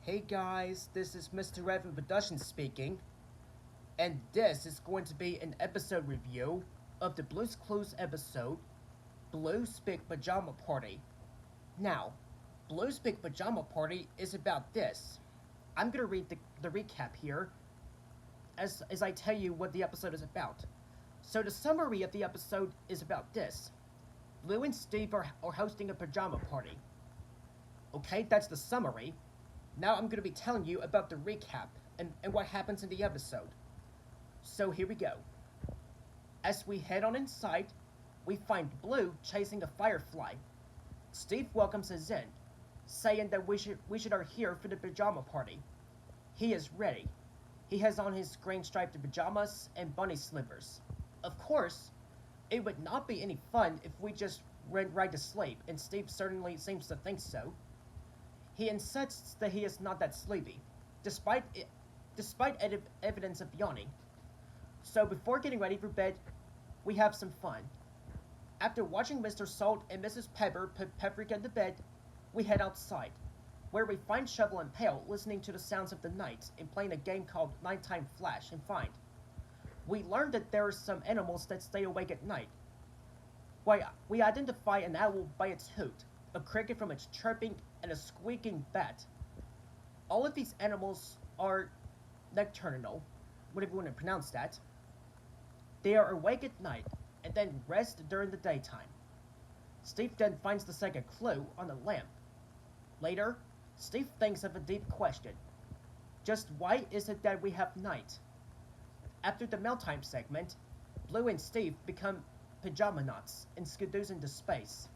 Hey guys, this is Mr. Evan Production speaking, and this is going to be an episode review of the Blue's Clues episode, Blue's Big Pajama Party. Now, Blue's Big Pajama Party is about this. I'm gonna read the recap here as I tell you what the episode is about. So the summary of the episode is about this. Blue and Steve are hosting a pajama party. Okay, that's the summary. Now I'm going to be telling you about the recap and what happens in the episode. So here we go. As we head on inside, we find Blue chasing a firefly. Steve welcomes us in, saying that we should are here for the pajama party. He is ready. He has on his green striped pajamas and bunny slippers. Of course, it would not be any fun if we just went right to sleep, and Steve certainly seems to think so. He insists that he is not that sleepy, despite evidence of yawning. So before getting ready for bed, we have some fun. After watching Mr. Salt and Mrs. Pepper put Paprika to bed, we head outside, where we find Shovel and Pail listening to the sounds of the night and playing a game called Nighttime Flash and Find. We learn that there are some animals that stay awake at night. We identify an owl by its hoot, a cricket from its chirping, and a squeaking bat. All of these animals are nocturnal, whatever you want to pronounce that. They are awake at night and then rest during the daytime. Steve then finds the second clue on the lamp. Later, Steve thinks of a deep question. Just why is it that we have night? After the mealtime segment, Blue and Steve become pajama knots and skidoo into space.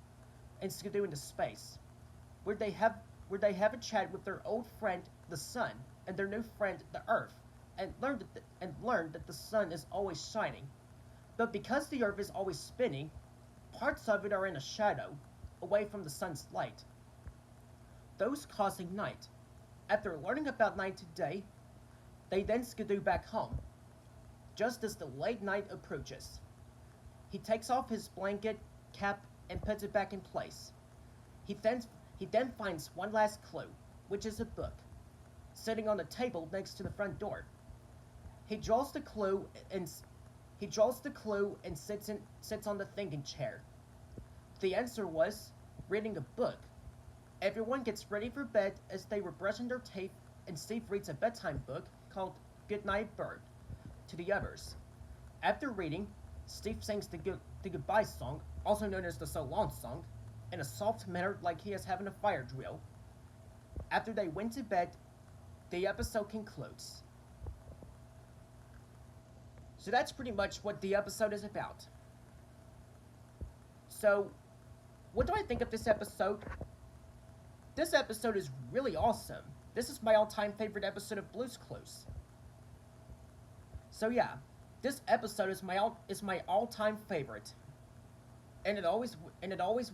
Where they have a chat with their old friend the sun and their new friend the earth, and learn that the sun is always shining. But because the earth is always spinning, parts of it are in a shadow, away from the sun's light. Those causing night. After learning about night today, they then skidoo back home. Just as the late night approaches, he takes off his blanket, cap, and puts it back in place. He then finds one last clue, which is a book, sitting on the table next to the front door. He draws the clue and sits on the thinking chair. The answer was reading a book. Everyone gets ready for bed as they were brushing their teeth, and Steve reads a bedtime book called Goodnight Bird to the others. After reading, Steve sings the goodbye song, also known as the So Long song, in a soft manner like he is having a fire drill. After they went to bed, the episode concludes. So that's pretty much what the episode is about. So, what do I think of this episode? This episode is really awesome. This is my all-time favorite episode of Blue's Clues. So yeah, this episode is my all-time favorite, and it always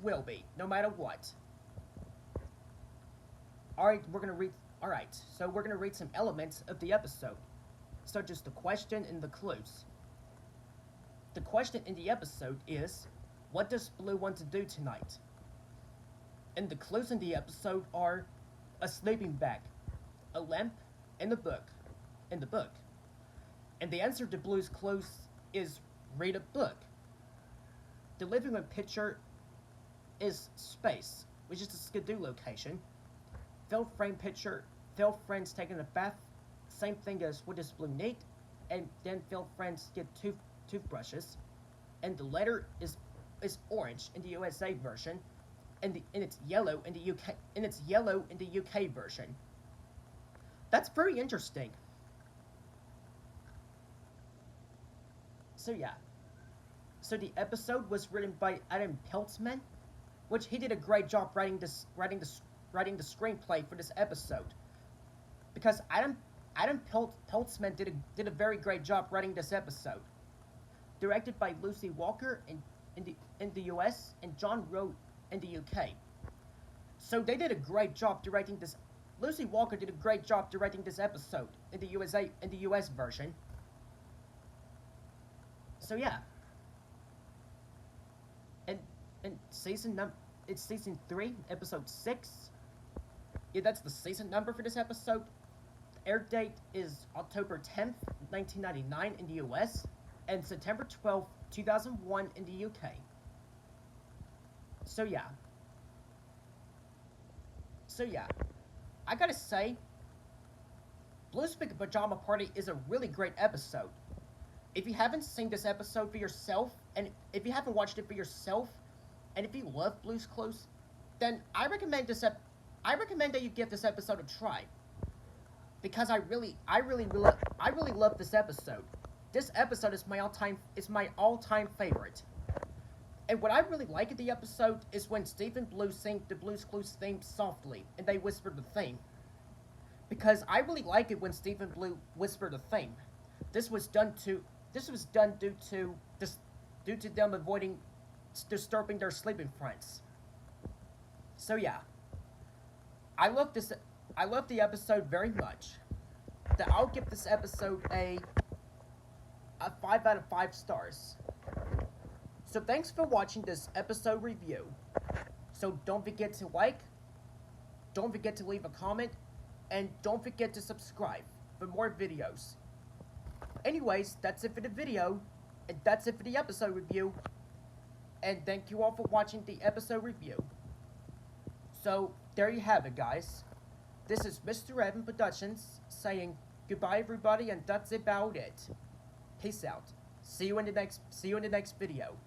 will be, no matter what. All right, so we're gonna read some elements of the episode, such as the question and the clues. The question in the episode is, what does Blue want to do tonight? And the clues in the episode are a sleeping bag, a lamp, and a book. And the answer to Blue's clues is read a book. The living room picture is space, which is the skidoo location. Fill frame picture, Phil friends taking a bath, same thing as what does Blue need, and then Phil friends get toothbrushes. And the letter is orange in the USA version, and it's yellow in the UK version. That's very interesting. So yeah. So the episode was written by Adam Peltzman, which he did a great job writing the screenplay for this episode. Because Adam Peltzman did a very great job writing this episode. Directed by Lucy Walker in the US and John Rowe in the UK. So they did a great job directing this. Lucy Walker did a great job directing this episode in the US version. So yeah. And it's season 3, episode 6. Yeah, that's the season number for this episode. The air date is October 10th, 1999 in the US, and September 12th, 2001 in the UK. So yeah. So yeah. I gotta say, Blue's Big Pajama Party is a really great episode. If you haven't seen this episode for yourself, and if you haven't watched it for yourself, and if you love Blue's Clues, then I recommend that you give this episode a try. Because I really love this episode. This episode is my all-time favorite. And what I really like in the episode is when Steve and Blue sing the Blue's Clues theme softly, and they whisper the theme. Because I really like it when Steve and Blue whisper the theme. This was done due to them avoiding disturbing their sleeping friends. So yeah, I love the episode very much. I'll give this episode a 5 out of 5 stars. So thanks for watching this episode review. So don't forget to like, don't forget to leave a comment, and don't forget to subscribe for more videos. Anyways, that's it for the video, and that's it for the episode review. And thank you all for watching the episode review. So, there you have it, guys. This is Mr. Evan Productions saying goodbye, everybody, and that's about it. Peace out. See you in the next video.